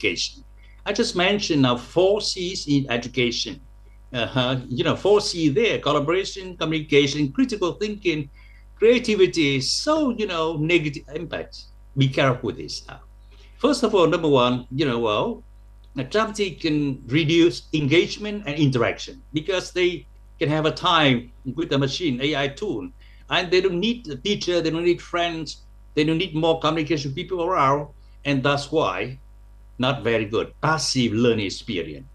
education. I just mentioned now 4 C's in education. 4 C there: collaboration, communication, critical thinking, creativity. So, negative impacts. Be careful with this now. First of all, number one, ChatGPT can reduce engagement and interaction because they can have a time with the machine, AI tool, and they don't need a teacher, they don't need friends, they don't need more communication people around, and that's why not very good passive learning experience.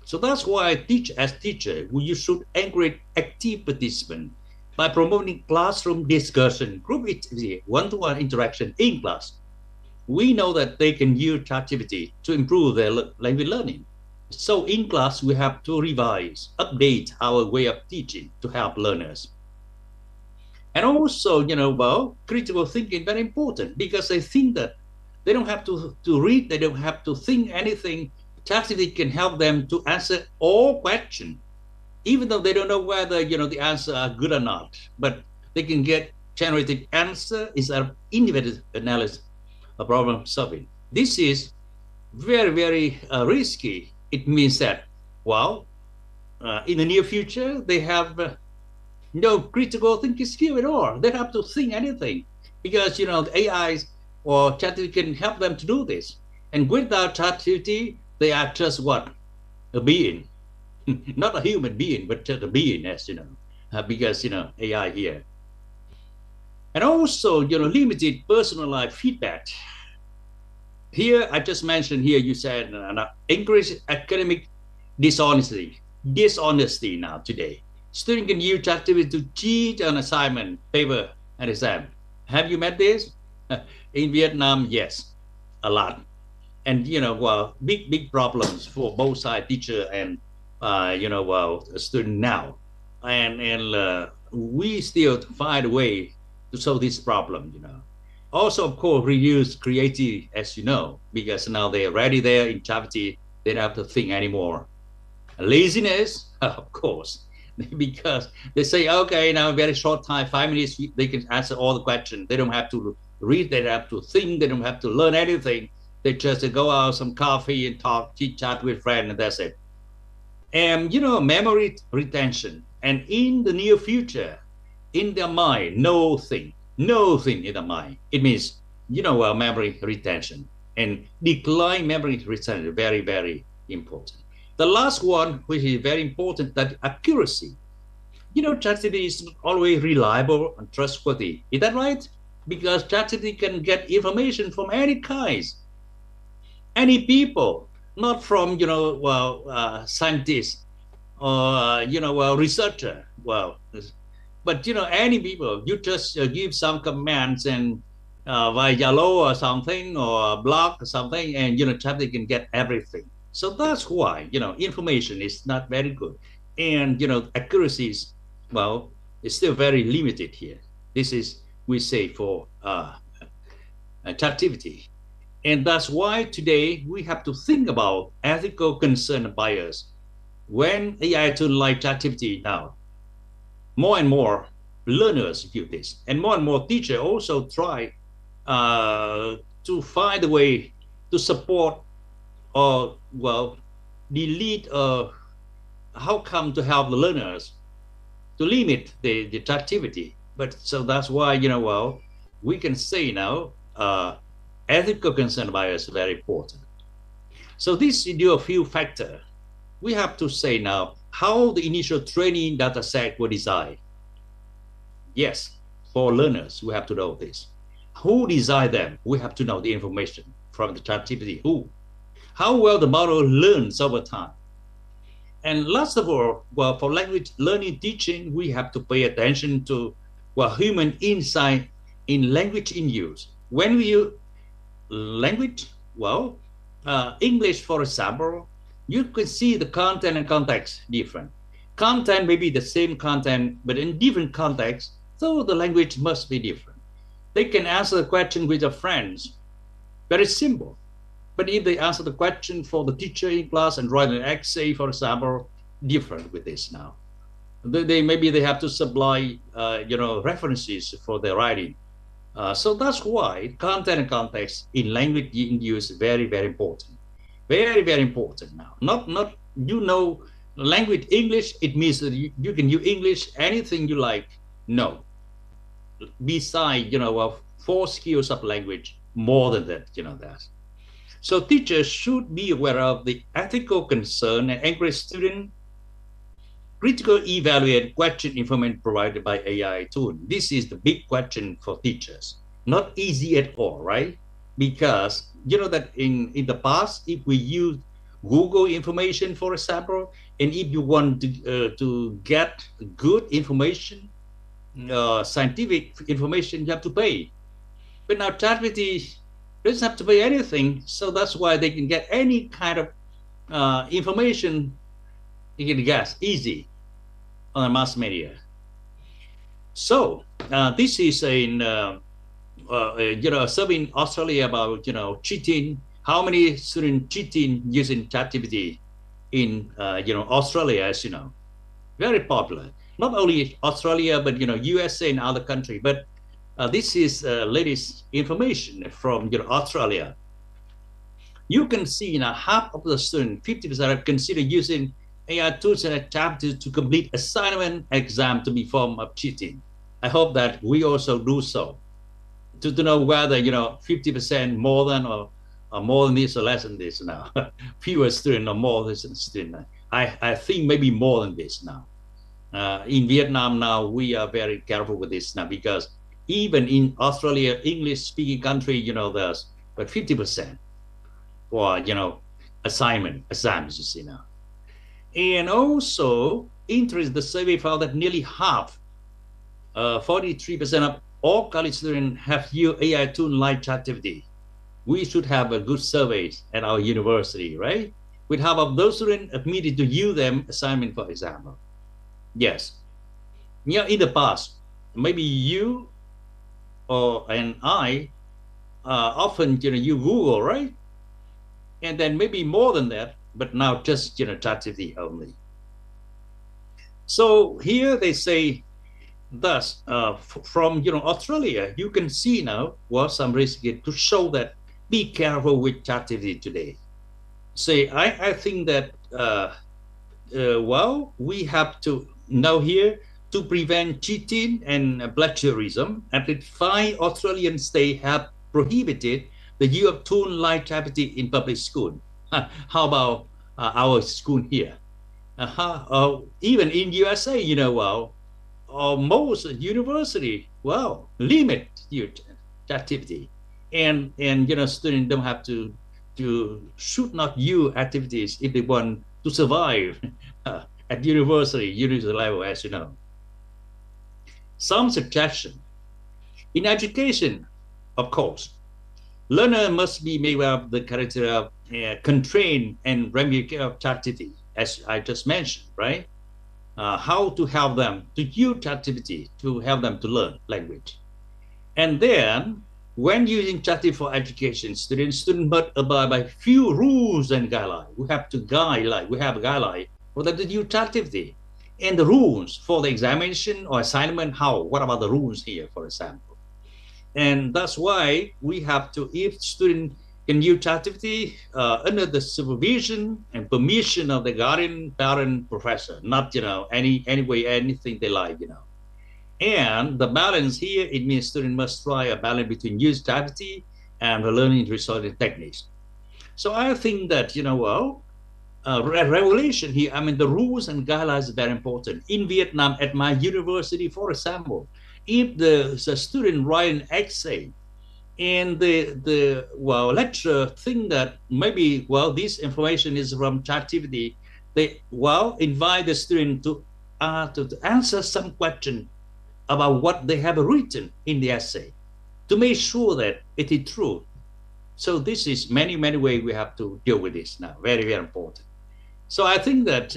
So that's why I teach as teacher, you should encourage active participant by promoting classroom discussion, group activity, one-to-one interaction in class. We know that they can use ChatGPT to improve their language learning. So in class, we have to revise, update our way of teaching to help learners. And also, critical thinking very important because they think that they don't have to read, they don't have to think anything. ChatGPT can help them to answer all questions, even though they don't know whether the answers are good or not. But they can get generated answer instead of individual analysis of problem solving. This is very, very risky. It means that, in the near future, they have no critical thinking skill at all. They don't have to think anything because the AIs or ChatGPT can help them to do this. And without ChatGPT, they are just what? A being. Not a human being, but just a being, as because AI here. And also, limited personalized feedback. Here, I just mentioned here, you said increase academic dishonesty now today. Student can use ChatGPT to cheat on assignment, paper, and exam. Have you met this? In Vietnam, yes, a lot. And, big problems for both sides, teacher and, student now. And we still find a way to solve this problem, Also, of course, reduce creativity, as you know, because now they're already there in ChatGPT. They don't have to think anymore. Laziness, of course, because they say, okay, now very short time, 5 minutes, they can answer all the questions. They don't have to read, they don't have to think, they don't have to learn anything. They just go out some coffee and talk, chit chat with friends, and that's it. And memory retention. And in the near future, in their mind, nothing in the mind. It means memory retention and decline memory retention. Very, very important. The last one, which is very important, that accuracy. ChatGPT is not always reliable and trustworthy. Is that right? Because ChatGPT can get information from any kinds, any people, not from scientists or researcher. But any people. You just give some commands and via Yellow or something or a blog or something, and ChatGPT can get everything. So that's why information is not very good, and accuracy is still very limited here. This is we say for ChatGPT. And that's why today we have to think about ethical concern and bias. When AI tool like ChatGPT now, more and more learners use this, and more teachers also try to find a way to support or delete outcome to help the learners to limit the ChatGPT. But so that's why we can say now ethical concern bias is very important. So this is a few factors. We have to say now how the initial training data set were designed. Yes, for learners, we have to know this. Who designed them? We have to know the information from the ChatGPT. Who? How well the model learns over time. And last of all, for language learning teaching, we have to pay attention to human insight in language in use. When we use language, English, for example, you can see the content and context different. Content may be the same content, but in different contexts, so the language must be different. They can answer the question with their friends, very simple. But if they answer the question for the teacher in class and write an essay, for example, different with this now. Maybe they have to supply, references for their writing. So that's why content and context in language in use is very, very important. Very, very important now. Not you know language English. It means that you can use English anything you like. No, beside four skills of language, more than that. That. So teachers should be aware of the ethical concern and encourage students critical evaluate question information provided by AI tool. This is the big question for teachers. Not easy at all, right? Because you know that in the past, if we use Google information, for example, and if you want to get good information, scientific information, you have to pay. But now ChatGPT doesn't have to pay anything, so that's why they can get any kind of information you can guess easy on mass media. So this is a survey in Australia about cheating. How many students cheating using ChatGPT in Australia? As you know, very popular. Not only Australia, but USA and other countries. But this is latest information from Australia. You can see now half of the students, 50%, have considered using AI tools and ChatGPT to complete assignment exam to be form of cheating. I hope that we also do so to know whether 50% more than or more than this or less than this now. Fewer students or more than students. I think maybe more than this now. In Vietnam now we are very careful with this now because even in Australia, English-speaking country, there's but 50% for exams, you see now. And also, the survey found that nearly half, 43% of all college students have used AI tools like ChatGPT. We should have a good surveys at our university, right? With half of those students admitted to use them assignment, for example. Yes. In the past, maybe you and I often use Google, right? And then maybe more than that, but now just ChatGPT only. So here they say, thus from Australia, you can see now some risk to show that be careful with ChatGPT today. Say I think that we have to know here to prevent cheating and plagiarism. At least 5 Australian states have prohibited the use of tools like ChatGPT in public school. How about our school here? Even in USA, most university limit ChatGPT, and students don't have to should not use activities if they want to survive at university level, as you know. Some suggestion in education, of course, learner must be made aware of the character of constraint and remedy of ChatGPT, as I just mentioned, right? How to help them to use ChatGPT to help them to learn language. And then, when using ChatGPT for education, students must abide by few rules and guidelines. We have a guideline for them to use ChatGPT. And the rules for the examination or assignment, what about the rules here, for example? And that's why we have to, if student can use ChatGPT under the supervision and permission of the guardian, parent, professor, not anything they like, And the balance here, it means students must try a balance between use ChatGPT and the learning resource techniques. So I think that regulation here, the rules and guidelines are very important. In Vietnam, at my university, for example, if the student write an essay and the lecturer think that maybe this information is from ChatGPT, they invite the student to answer some question about what they have written in the essay to make sure that it is true. So this is many ways we have to deal with this now. Very, very important. So I think that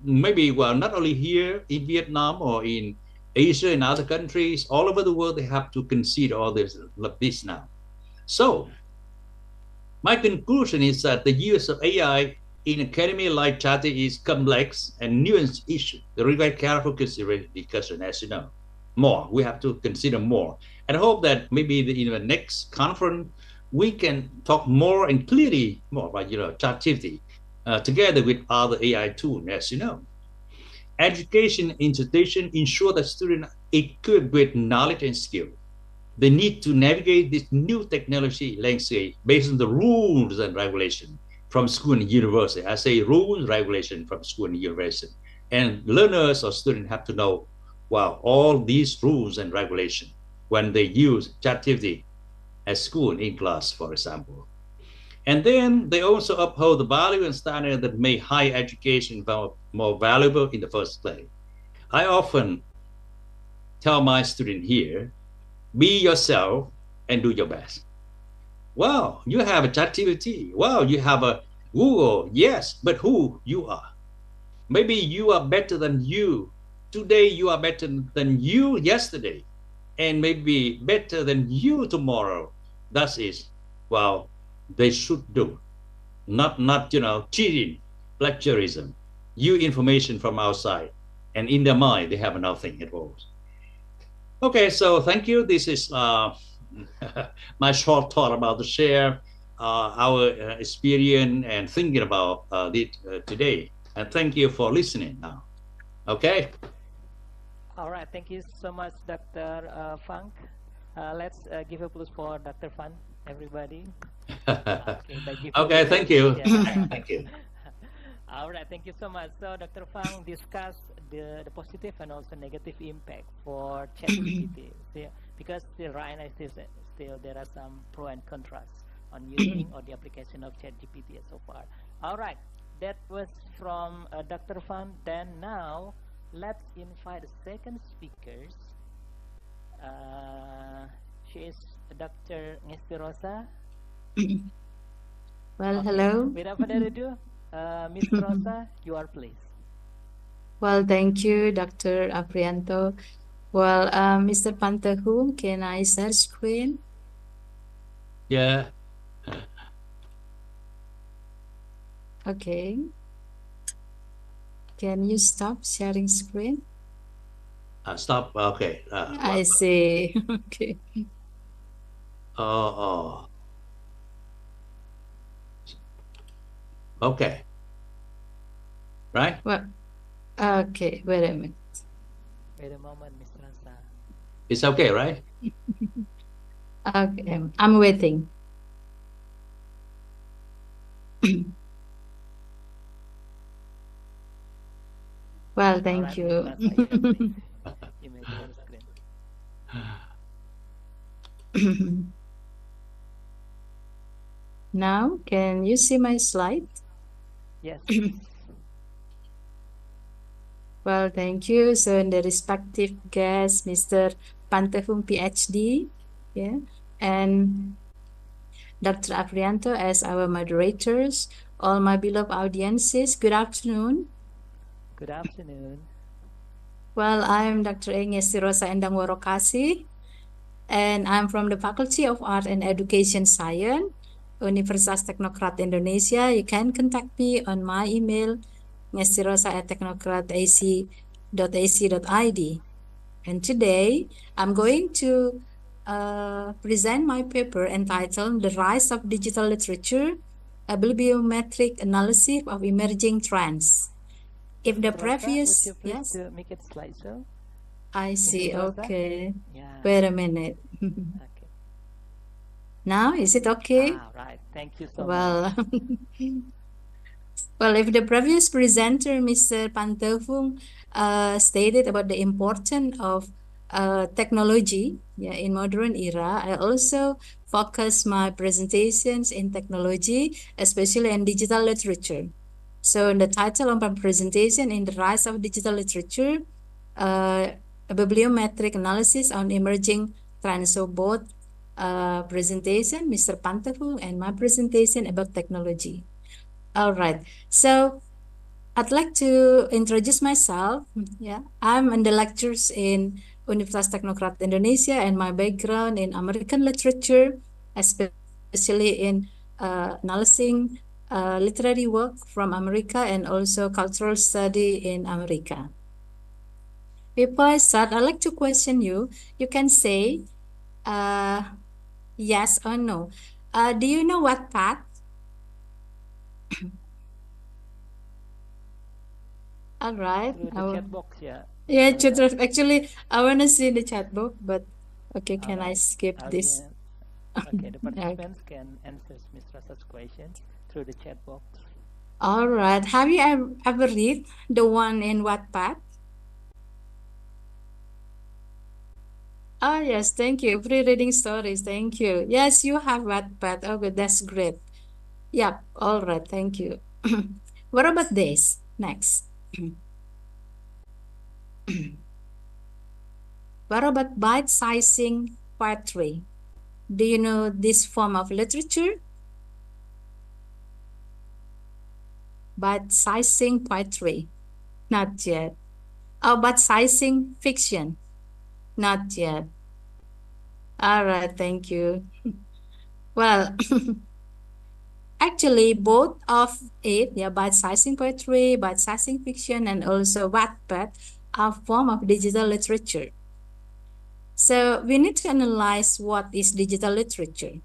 maybe not only here in Vietnam or in Asia and other countries, all over the world, they have to consider all this now. So my conclusion is that the use of AI in academy like ChatGPT is complex and nuanced issue. They require careful discussion, as you know. We have to consider more. And I hope that maybe in the next conference, we can talk more and clearly more about, ChatGPT together with other AI tools, as you know. Education institution ensure that students equipped with knowledge and skill. They need to navigate this new technology landscape based on the rules and regulation from school and university. I say rules, regulation from school and university. And learners or students have to know, wow, all these rules and regulation when they use ChatGPT at school in class, for example. And then they also uphold the value and standard that make higher education more valuable in the first place. I often tell my student here, be yourself and do your best. Wow, you have a ChatGPT. Wow, you have a Google. Yes, but who you are? Maybe you are better than you. Today you are better than you yesterday, and maybe better than you tomorrow. That is, well, they should do. Not cheating, plagiarism, use information from outside, and in their mind they have nothing at all. Okay, so thank you. This is my short thought about the share our experience and thinking about it today. And thank you for listening now. Okay. All right. Thank you so much, Dr. Funk. Let's give a applause for Dr. Fun, everybody. Okay, thank you. Okay, thank you. Yeah. Thank you. All right, thank you so much. So Dr. Fang discussed the positive and also negative impact for ChatGPT. Because still right now still there are some pro and contras on using or the application of ChatGPT so far. All right, that was from Dr. Fang. Then now let's invite the second speakers. She is Dr. Ngesti Rosa. Well, Okay, hello. without further ado, Ms. Rosa, you are please. Well, thank you, Dr. Aprianto. Well, Mr. Pantahum, can I share screen? Yeah. Okay. Can you stop sharing screen? Stop. Okay. I see. Okay. Oh. Okay. Right? Well, okay, wait a minute. Wait a moment, Ms. Rosa. It's okay, right? Okay, I'm waiting. Well, thank you. Ms. Rosa, you can please image your screen. Now, can you see my slide? Yes. Well, thank you. So, the respective guests, Mr. Pantahum, PhD, yeah, and Dr. Aprianto as our moderators, all my beloved audiences, good afternoon. Good afternoon. Well, I'm Dr. Ngesti Rosa Endang Warokasi, and I'm from the Faculty of Art and Education Science, Universitas Teknokrat Indonesia. You can contact me on my email, ngestirosa@teknokratac.ac.id. And today, I'm going to present my paper entitled The Rise of Digital Literature, a Bibliometric Analysis of Emerging Trends. If the Ms. Rosa, previous, would you please yes, to make it slideshow? I see, Mrs. Rosa? okay. Yeah. Wait a minute. Okay. Now, is it okay? Right. Thank you so much. Well, well, if the previous presenter, Mr. Pantahum, stated about the importance of technology, yeah, in modern era, I also focus my presentations in technology, especially in digital literature. So, in the title of my presentation, in the rise of digital literature, a bibliometric analysis on emerging trends. So, both presentation, Mr. Pantahum, and my presentation about technology. All right. So I'd like to introduce myself. Yeah, I'm in the lectures in Universitas Teknokrat Indonesia, and my background in American literature, especially in analyzing literary work from America and also cultural study in America. Before I start, I'd like to question you. You can say yes or no. Do you know Wattpad? All right. Through the chat box, yeah. Yeah, Dr. Fang. actually, I want to see the chat book, but okay, All can I right. skip this? Audience. Okay, the Okay. participants can answer Ms. Rasa's question through the chat box. All right. Have you ever read the one in Wattpad? Oh, yes, thank you. Pre-reading stories, thank you. Yes, you have Wattpad. Oh, good, that's great. Yep, all right, thank you. What about this? Next. What about bite-sizing poetry? Do you know this form of literature? Bite-sizing poetry? Not yet. Oh, bite-sizing fiction? Not yet. All right, thank you. Well, actually, both of it, yeah, bite-sizing poetry, bite-sizing fiction, and also Wattpad are form of digital literature. So we need to analyze what is digital literature.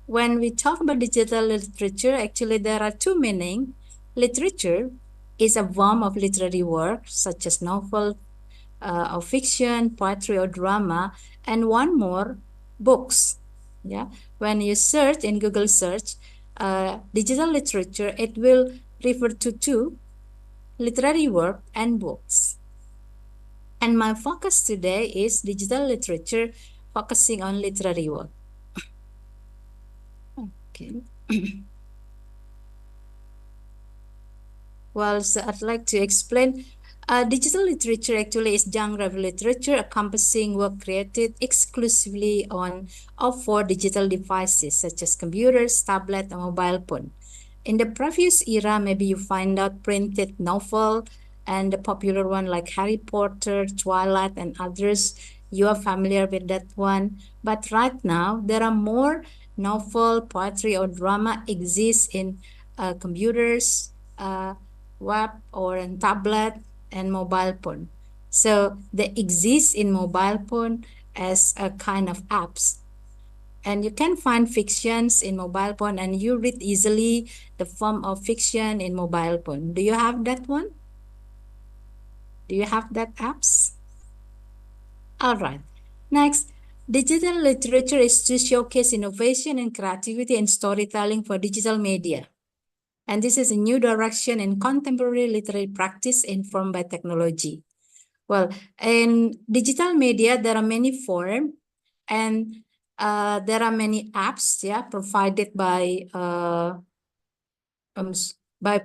When we talk about digital literature, actually there are two meanings. Literature is a form of literary work, such as novel, or fiction, poetry, or drama, and one more, books. Yeah, when you search in Google search digital literature, it will refer to two, literary work and books. And my focus today is digital literature, focusing on literary work. Okay. Well, so I'd like to explain. Digital literature actually is genre of literature encompassing work created exclusively on or for digital devices such as computers, tablet, or mobile phone. In the previous era, maybe you find out printed novel and the popular one like Harry Potter, Twilight, and others. You are familiar with that one. But right now, there are more novel, poetry, or drama exists in computers, web, or in tablet and mobile phone. So they exist in mobile phone as a kind of apps. And you can find fictions in mobile phone and you read easily the form of fiction in mobile phone. Do you have that one? Do you have that apps? All right. Next, digital literature is to showcase innovation and creativity in storytelling for digital media. And this is a new direction in contemporary literary practice informed by technology. Well, in digital media, there are many forms and there are many apps, yeah, provided by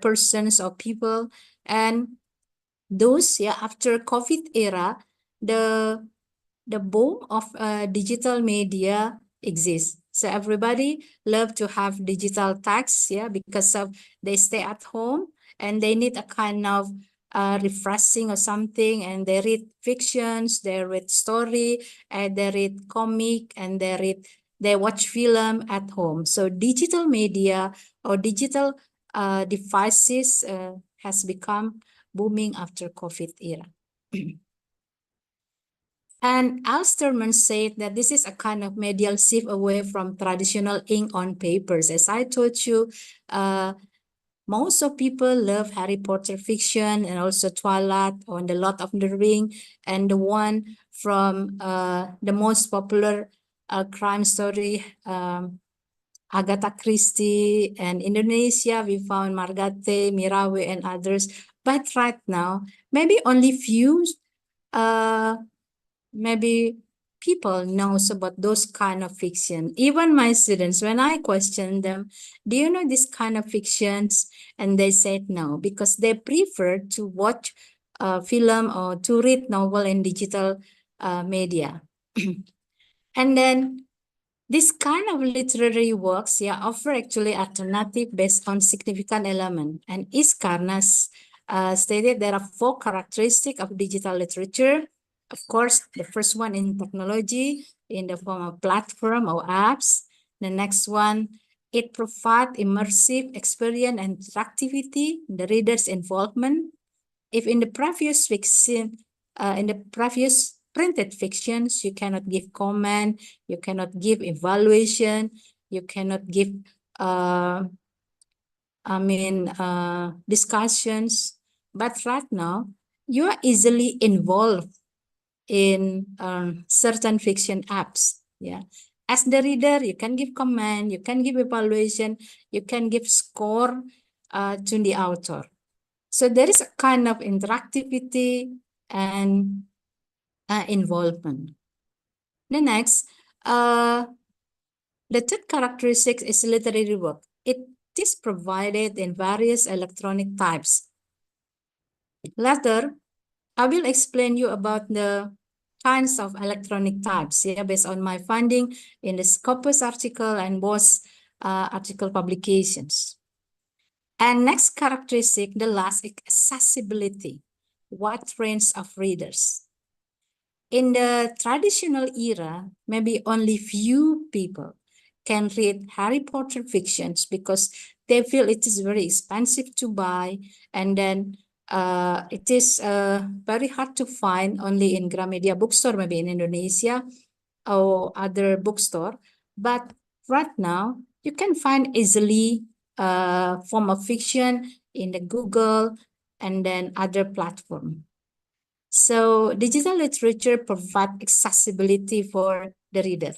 persons or people. And those, yeah, after COVID era, the boom of digital media exists. So everybody love to have digital text, yeah, because of they stay at home and they need a kind of refreshing or something, and they read fictions, they read story, and they read comic, and they watch film at home. So digital media or digital devices has become booming after COVID era. And Alsterman said that this is a kind of medial shift away from traditional ink on papers. As I told you, most of people love Harry Potter fiction and also Twilight or The Lord of the Ring, and the one from the most popular crime story, Agatha Christie, and Indonesia, we found Margate, Mirawe, and others. But right now, maybe only few maybe people knows about those kind of fiction. Even my students, when I question them, do you know this kind of fictions? And they said no, because they prefer to watch film or to read novel in digital media. And then this kind of literary works, yeah, offer actually alternative based on significant element. And Iskarnas stated there are 4 characteristics of digital literature. Of course, the first one in technology in the form of platform or apps. The next one, it provides immersive experience and interactivity, the reader's involvement. If in the previous fiction, in the previous printed fictions, you cannot give comment, you cannot give evaluation, you cannot give discussions, but right now you are easily involved in certain fiction apps. Yeah, as the reader, you can give comment, you can give evaluation, you can give score to the author. So there is a kind of interactivity and involvement. The next, the third characteristic is literary work. It is provided in various electronic types. Later, I will explain you about the kinds of electronic types, yeah, based on my finding in the Scopus article and both article publications. And next characteristic, the last, accessibility. What range of readers? In the traditional era, maybe only few people can read Harry Potter fictions because they feel it is very expensive to buy, and then it is very hard to find only in Gramedia bookstore, maybe in Indonesia or other bookstore. But right now, you can find easily form of fiction in the Google and then other platform. So digital literature provides accessibility for the reader.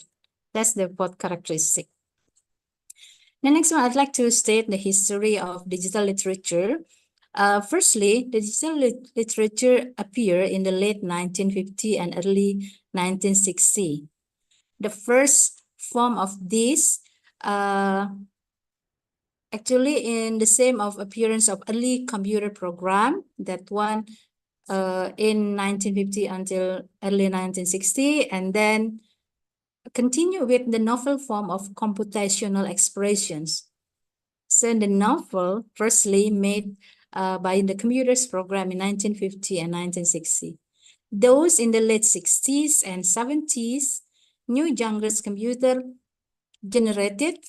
That's the fourth characteristic. The next one, I'd like to state the history of digital literature. Firstly, the digital literature appeared in the late 1950 and early 1960. The first form of this actually in the same of appearance of early computer program, that one in 1950 until early 1960, and then continue with the novel form of computational expressions. So the novel firstly made by the computers program in 1950 and 1960. Those in the late 60s and 70s, new genres computer generated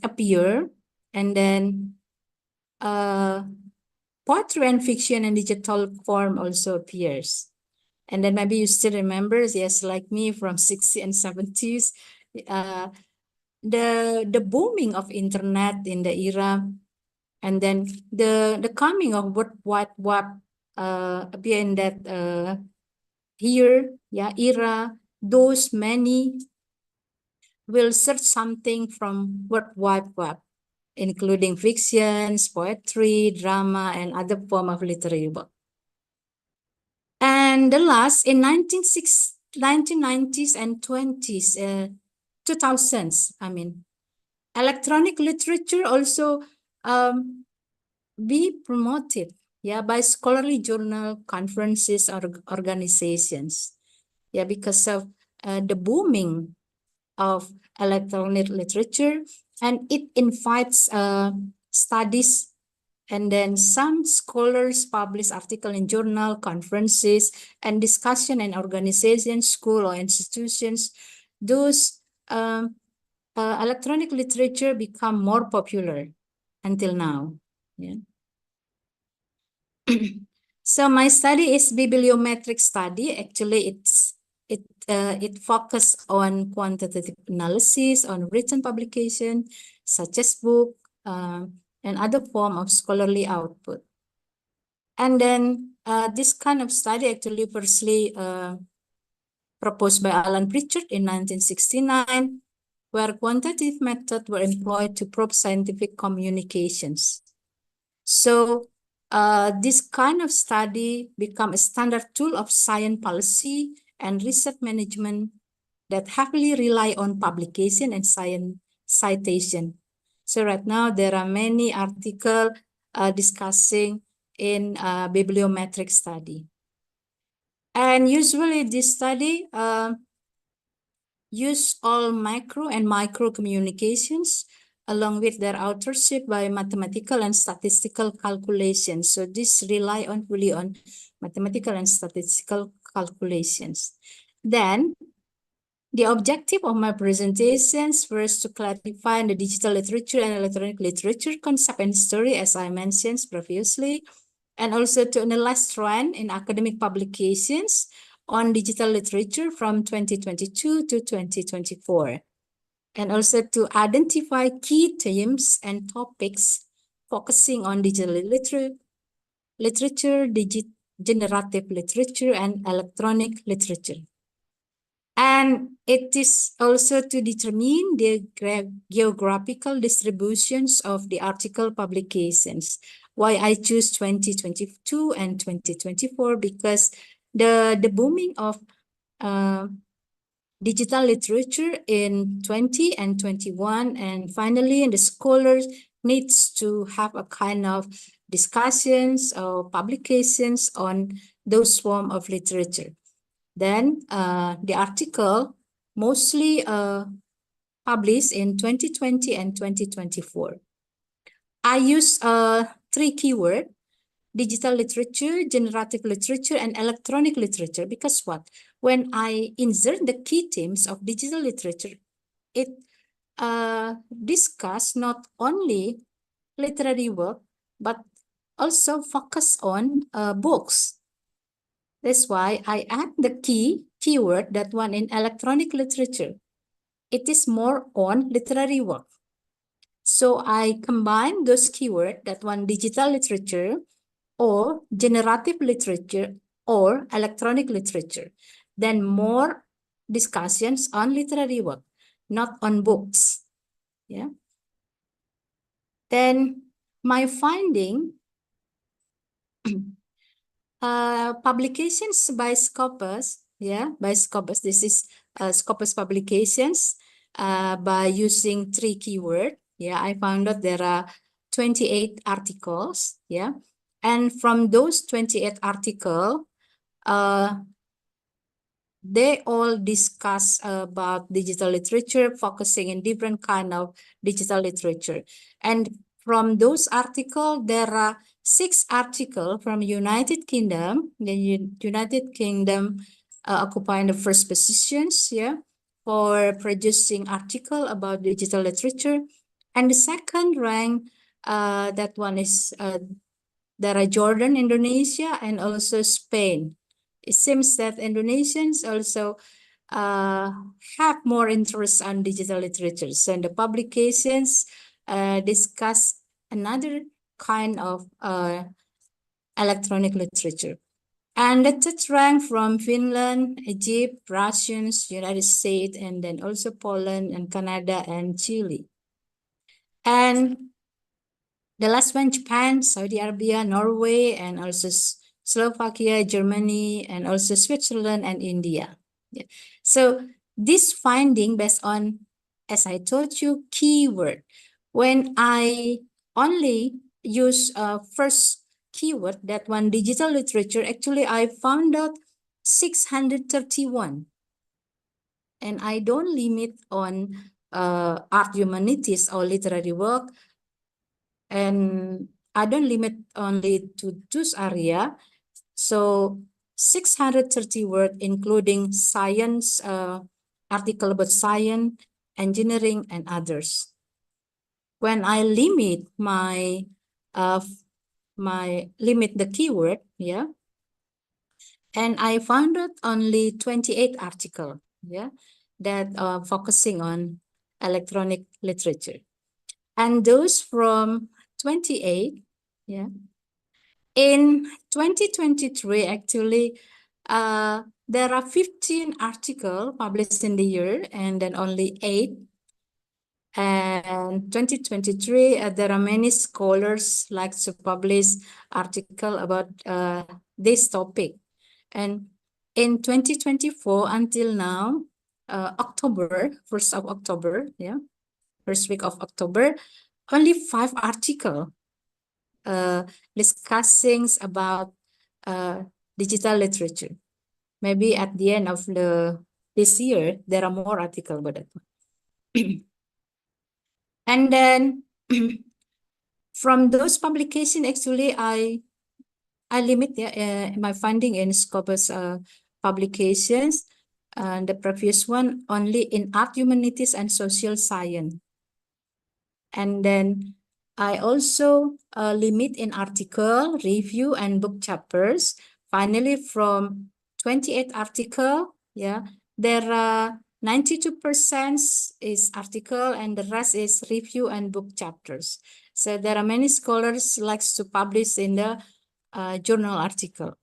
appear, and then poetry and fiction and digital form also appears. And then maybe you still remember, yes, like me from 60s and 70s, the booming of internet in the era, and then the coming of World Wide Web appear in that era. Those many will search something from World Wide Web, including fictions, poetry, drama, and other form of literary work. And the last, in 1990s and 2000s, electronic literature also be promoted, by scholarly journal, conferences, or organizations, because of the booming of electronic literature, and it invites studies. And then some scholars publish articles in journal, conferences, and discussion in organizations, school or institutions. Those electronic literature become more popular until now. Yeah. So my study is bibliometric study. Actually, it focuses on quantitative analysis on written publication, such as book, and other form of scholarly output. And then this kind of study actually firstly proposed by Alan Pritchard in 1969, where quantitative methods were employed to probe scientific communications. So this kind of study became a standard tool of science policy and research management that heavily rely on publication and science citation. So right now there are many articles discussing in bibliometric study. And usually this study use all macro and micro communications along with their authorship by mathematical and statistical calculations. So this rely on fully on mathematical and statistical calculations. Then the objective of my presentations was to clarify the digital literature and electronic literature concept and story, as I mentioned previously, and also to analyze trend in academic publications on digital literature from 2022 to 2024. and also to identify key themes and topics focusing on digital literature, generative literature, and electronic literature. And it is also to determine the geographical distributions of the article publications. Why I choose 2022 and 2024, because the booming of digital literature in 20 and 21, and finally the scholars needs to have a kind of discussions or publications on those form of literature. Then the article mostly published in 2020 and 2024. I use 3 keywords: digital literature, generative literature, and electronic literature, because what? When I insert the key themes of digital literature, it discuss not only literary work, but also focus on books. That's why I add the keyword, that one in electronic literature. It is more on literary work. So I combine those keywords, that one digital literature or generative literature or electronic literature. Then more discussions on literary work, not on books. Yeah. Then my finding, publications by Scopus, by Scopus. This is Scopus publications by using 3 keywords. I found out there are 28 articles. And from those 28 articles, they all discuss about digital literature, focusing in different kind of digital literature. And from those articles, there are 6 articles from United Kingdom. The United Kingdom occupying the first positions, for producing article about digital literature. And the second rank, that one is there are Jordan, Indonesia, and also Spain. It seems that Indonesians also have more interest on digital literature. So in the publications discuss another kind of electronic literature. And the third rank from Finland, Egypt, Russians, United States, and then also Poland and Canada and Chile. And the last one, Japan, Saudi Arabia, Norway, and also Slovakia, Germany, and also Switzerland and India. So this finding based on, as I told you, keyword. When I only use first keyword, that one digital literature, actually I found out 631. And I don't limit on art, humanities, or literary work. And I don't limit only to those area. So 630 words, including science, article about science, engineering, and others. When I limit my the keyword, and I found out only 28 articles, that are focusing on electronic literature. And those from 28, in 2023, actually, there are 15 articles published in the year, and then only 8. And 2023, there are many scholars like to publish article about this topic. And in 2024 until now, October, 1st of October, first week of October, only 5 articles discussing about digital literature. Maybe at the end of this year, there are more articles about that. And then from those publications, actually, I limit my finding in Scopus publications. And the previous one only in art, humanities, and social science. And then I also limit in article, review, and book chapters. Finally, from 28 articles, there are 92% is article and the rest is review and book chapters. So there are many scholars likes to publish in the journal article.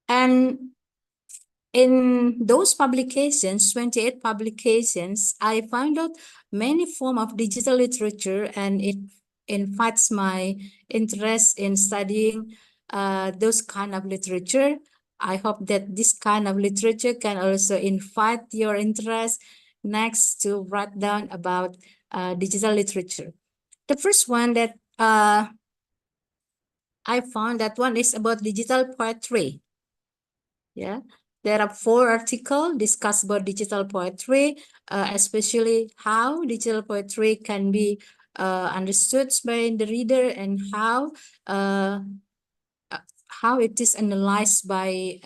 And in those publications, 28 publications, I found out many forms of digital literature, and it invites my interest in studying those kind of literature. I hope that this kind of literature can also invite your interest next to write down about digital literature. The first one that I found that one is about digital poetry. Yeah, there are 4 articles discuss about digital poetry, especially how digital poetry can be understood by the reader and how it is analyzed by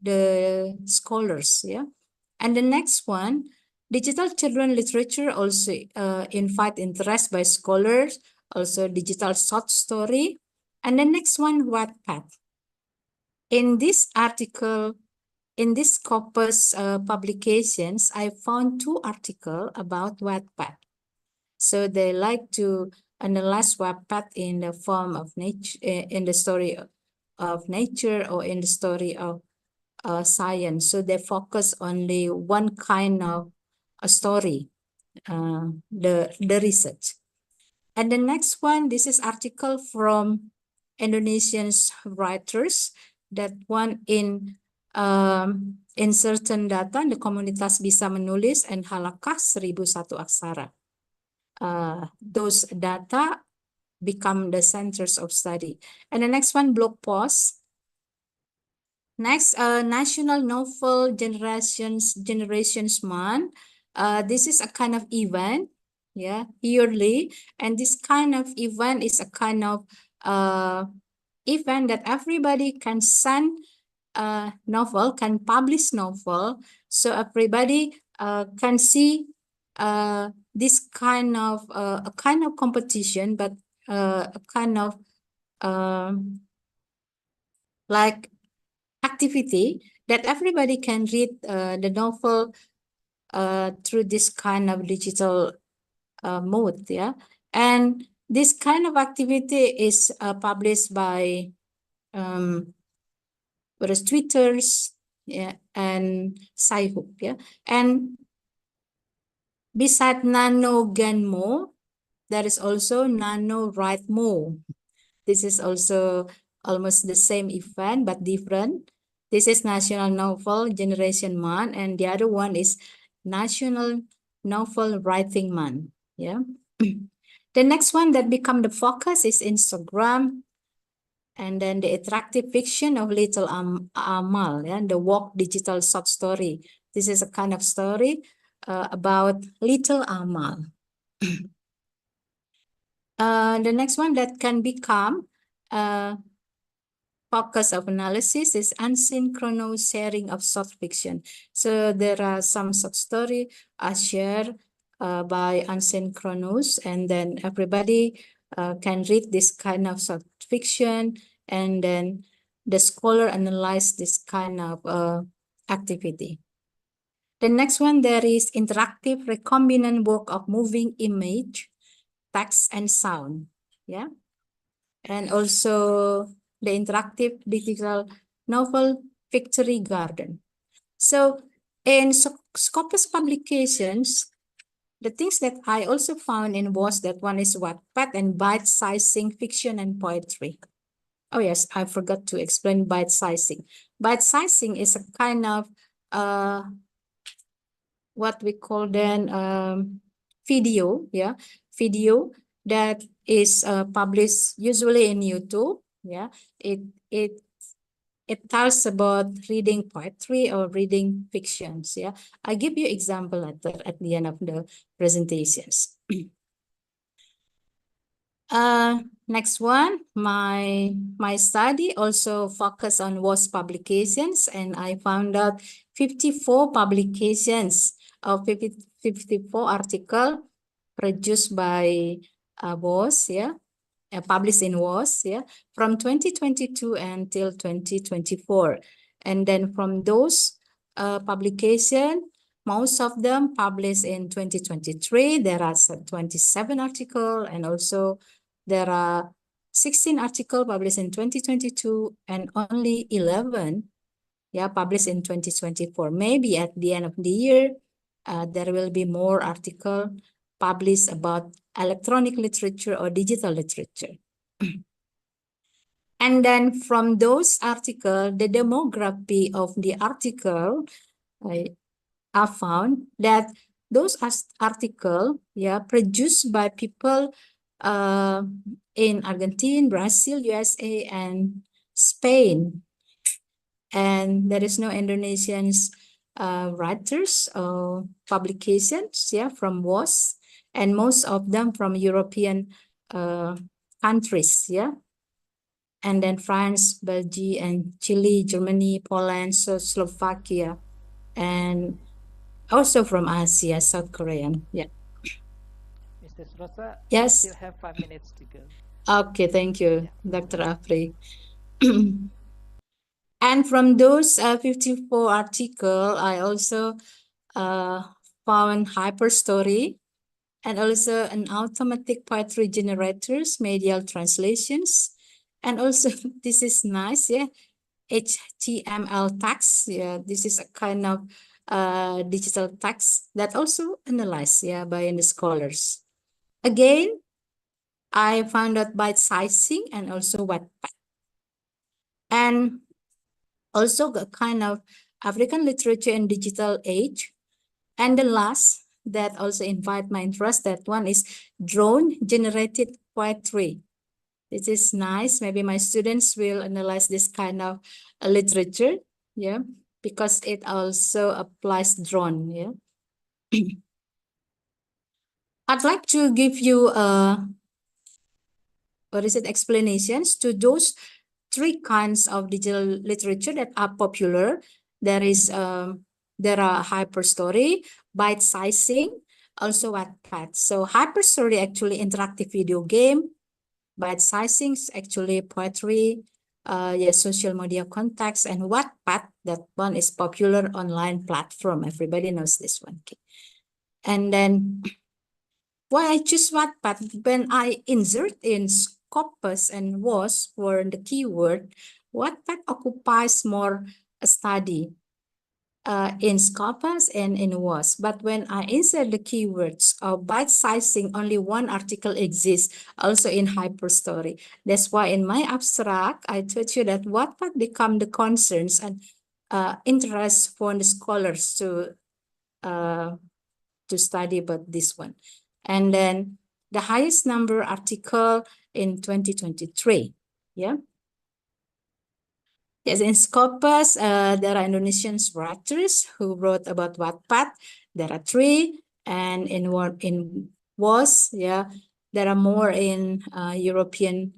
the scholars. Yeah, and the next one, digital children literature also invite interest by scholars. Also, digital short story, and the next one, Wattpad. In this article, in this Scopus publications, I found 2 articles about Wattpad. So they like to analyze Wattpad in the form of nature, in the story of nature, or in the story of science. So they focus only one kind of a story, the research. And the next one, this is article from Indonesian writers. That one in certain data, the komunitas bisa menulis and halakah 1001 aksara. Those data become the centers of study. And the next one, blog post. Next, National Novel Generations Month. This is a kind of event, yeah, yearly, and this kind of event is a kind of event that everybody can send novel, can publish novel, so everybody can see this kind of a kind of competition, but a kind of like activity that everybody can read the novel through this kind of digital mode, yeah. And this kind of activity is published by Twitters, yeah, and Sci-Hub, yeah. And beside Nano Genmo, there is also Nano Write Mo. This is also almost the same event but different. This is National Novel Generation Month, and the other one is National Novel Writing Month. Yeah. The next one that become the focus is Instagram, and then the attractive fiction of Little Amal, yeah, the walk digital short story. This is a kind of story about Little Amal. The next one that can become focus of analysis is asynchronous sharing of short fiction. So there are some short story shared by asynchronous, and then everybody can read this kind of short fiction, and then the scholar analyze this kind of activity. The next one, there is interactive recombinant work of moving image, text, and sound. Yeah. And also the interactive digital novel Victory Garden. So in Scopus publications, the things that I also found in was that one is Wattpad and bite-sizing fiction and poetry. Oh yes, I forgot to explain bite-sizing. Bite-sizing is a kind of what we call then video, yeah, video that is published usually in YouTube. Yeah, it tells about reading poetry or reading fictions. Yeah, I give you example at the end of the presentations. Next one, my study also focus on WAS publications, and I found out 54 publications of 54 article produced by WAS, yeah, published in WAS, yeah, from 2022 until 2024. And then from those publication. Most of them published in 2023. There are 27 articles, and also there are 16 articles published in 2022 and only 11 published in 2024. Maybe at the end of the year, there will be more articles published about electronic literature or digital literature. And then from those articles, the demography of the article, I found that those articles, produced by people in Argentina, Brazil, USA, and Spain. And there is no Indonesian writers or publications, from WOS, and most of them from European countries, and then France, Belgium, and Chile, Germany, Poland, Slovakia, and also from Asia, South Korean, Mrs. Rosa, Yes. we still have 5 minutes to go. Okay, thank you, Dr. Afri. And from those 54 articles, I also found hyperstory and also an automatic poetry generators, medial translations, and also this is nice, HTML text. This is a kind of digital text that also analyzed, by the scholars. Again, I found out bite sizing and also Wattpad, and also a kind of African literature and digital age. And the last that also invite my interest, that one is drone generated poetry. This is nice. Maybe my students will analyze this kind of literature, because it also applies drone, I'd like to give you explanations to those 3 kinds of digital literature that are popular. There are hyperstory, bite sizing, also Wattpad. So hyperstory actually interactive video game, bite sizing is actually poetry, social media context, and Wattpad, that one is popular online platform. Everybody knows this one. Okay. And then why I choose Wattpad, when I insert in Scopus and WOS for the keyword, Wattpad occupies more study in Scopus and in WOS. But when I insert the keywords of bite sizing, only one article exists, also in hyperstory. That's why in my abstract, I told you that Wattpad become the concerns and interest for the scholars to study about this one. And then the highest number article in 2023, Yes, in Scopus, there are Indonesian writers who wrote about Wattpad. There are 3, and in WOS, there are more in European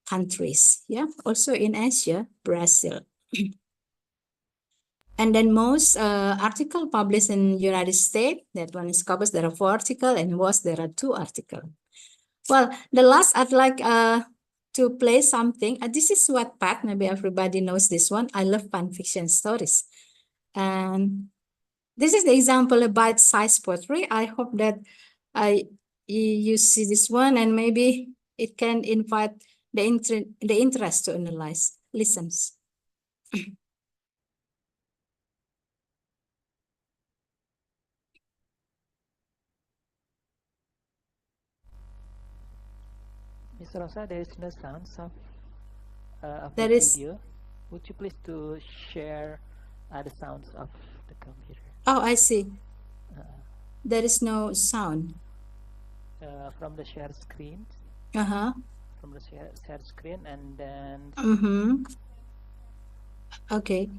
countries, also in Asia, Brazil. And then most article published in United States, that one is Scopus, there are 4 articles, and WOS, there are 2 articles. Well, the last I'd like to play something. This is Wattpad. Maybe everybody knows this one. I love fan fiction stories. And this is the example of bite-sized poetry. I hope that you see this one, and maybe it can invite the interest to analyze. Listens. Miss Rosa, there is no sounds of There the is- video. Would you please to share the sounds of the computer Oh, I see. There is no sound. from the share screen? Uh-huh. From the share screen, and then Mm-hmm. Okay.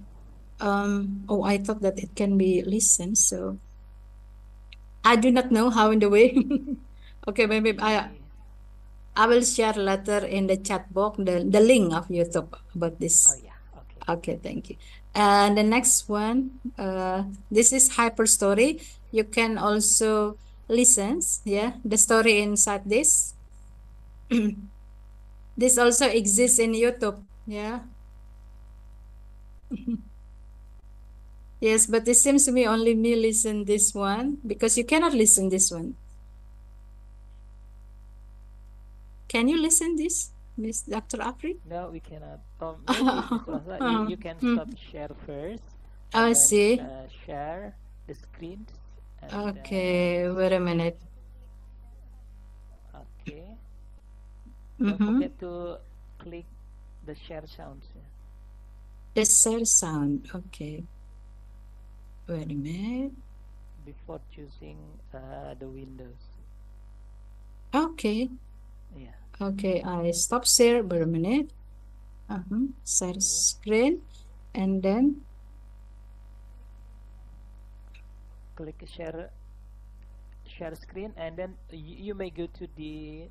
Oh, I thought that it can be listened, so I do not know how in the way. Okay, maybe I will share later in the chat box the link of YouTube about this. Oh yeah, okay. Okay, thank you. And the next one, this is hyperstory. You can also listen, the story inside this. This also exists in YouTube, Yes, but it seems to me only me listen this one because you cannot listen this one. Can you listen this, Miss Dr. Apri? No, we cannot. Maybe Miss Rosa, you can stop share first, and I then see. share the screens, and Okay, wait a minute. okay. Don't forget to click the share sounds. The share sound. Okay. Wait a minute. Before choosing the windows. Okay. Yeah. Okay, I stop share. Wait a minute. Share screen, and then click share screen, and then you may go to the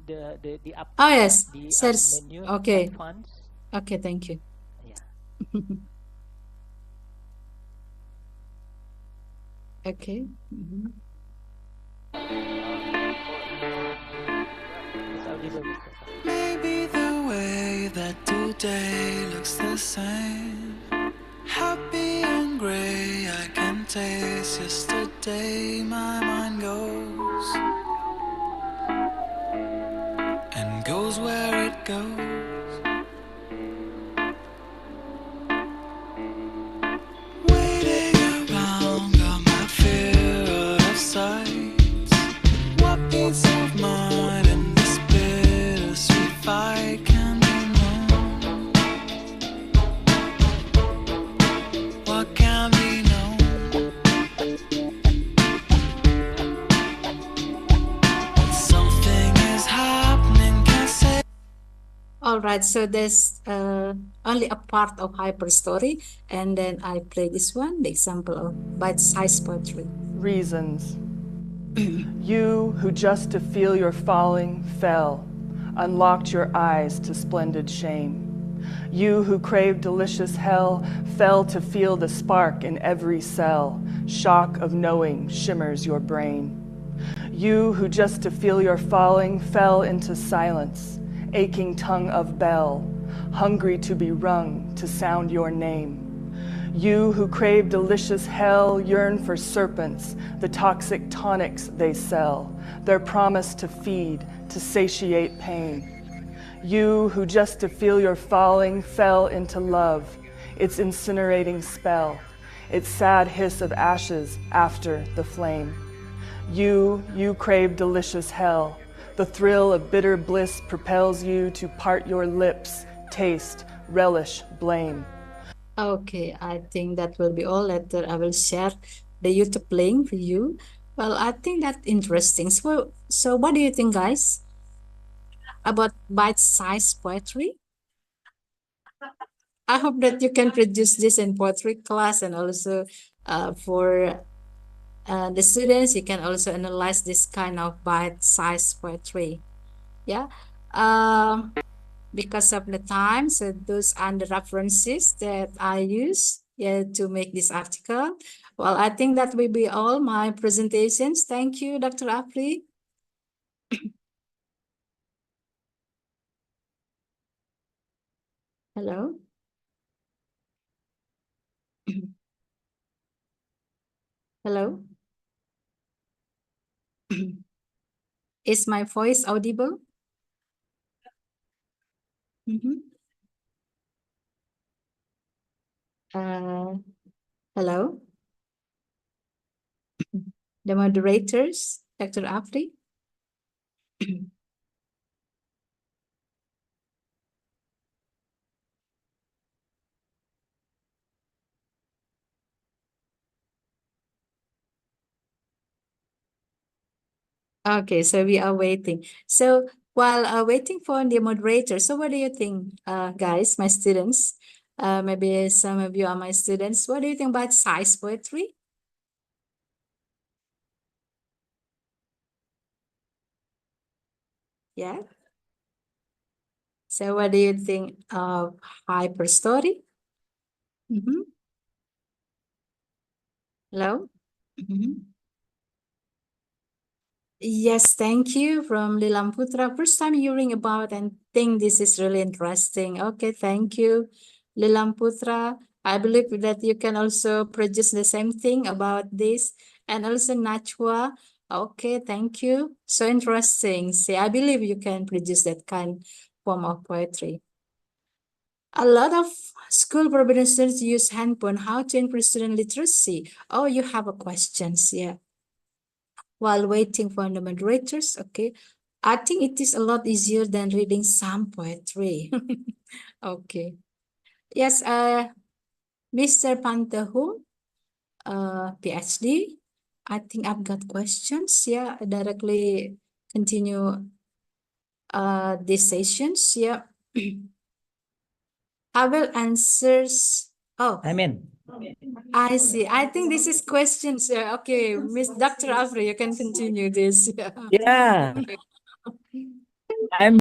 up oh yes, the share. up menu. Okay. Advanced. Okay, thank you. Yeah. Okay. Maybe the way that today looks the same, happy and gray, I can taste yesterday. My mind goes and goes where it goes, waiting around, got my fear out of sight. What peace of mind in this bittersweet fight can be known? What can be known? Something is happening, can't say. All right, so there's only a part of hyper story, and then I play this one, the example of bite-sized poetry. Reasons. You who just to feel your falling fell, unlocked your eyes to splendid shame. You who craved delicious hell fell to feel the spark in every cell. Shock of knowing shimmers your brain. You who just to feel your falling fell into silence, aching tongue of bell, hungry to be rung to sound your name. You who crave delicious hell yearn for serpents, the toxic tonics they sell, their promise to feed, to satiate pain. You who just to feel your falling fell into love, its incinerating spell, its sad hiss of ashes after the flame. You crave delicious hell. The thrill of bitter bliss propels you to part your lips, taste, relish, blame. Okay, I think that will be all. Later, I will share the YouTube link for you. Well, I think that's interesting. So what do you think, guys, about bite-sized poetry? I hope that you can produce this in poetry class, and also for the students, you can also analyze this kind of bite-sized poetry. Yeah. Because of the time, so those are the references that I use to make this article. Well, I think that will be all my presentations. Thank you, Dr. Apri. Hello. Hello. Is my voice audible? Hello. The moderators, Dr. Apri. Okay, so we are waiting. So while waiting for the moderator, so what do you think, guys, my students? Maybe some of you are my students. What do you think about size poetry? Yeah. So what do you think of hyper story? Hello? Yes, thank you from Lilam Putra. First time hearing about and think this is really interesting. Okay, thank you, Lilam Putra. I believe that you can also produce the same thing about this. And also Nachwa, okay, thank you. So interesting. See, I believe you can produce that kind form of poetry. A lot of school professors use handphone. How to increase student literacy? Oh, you have a questions, yeah. While waiting for the moderators, okay. I think it is a lot easier than reading some poetry. Okay. Yes, Mr. Pantahum, PhD. I think I've got questions. Yeah, directly continue these sessions. Yeah. I will answers. Oh, I see. I think this is questions. Yeah. Okay, Miss Dr. Afri, you can continue this. Yeah. Yeah, I'm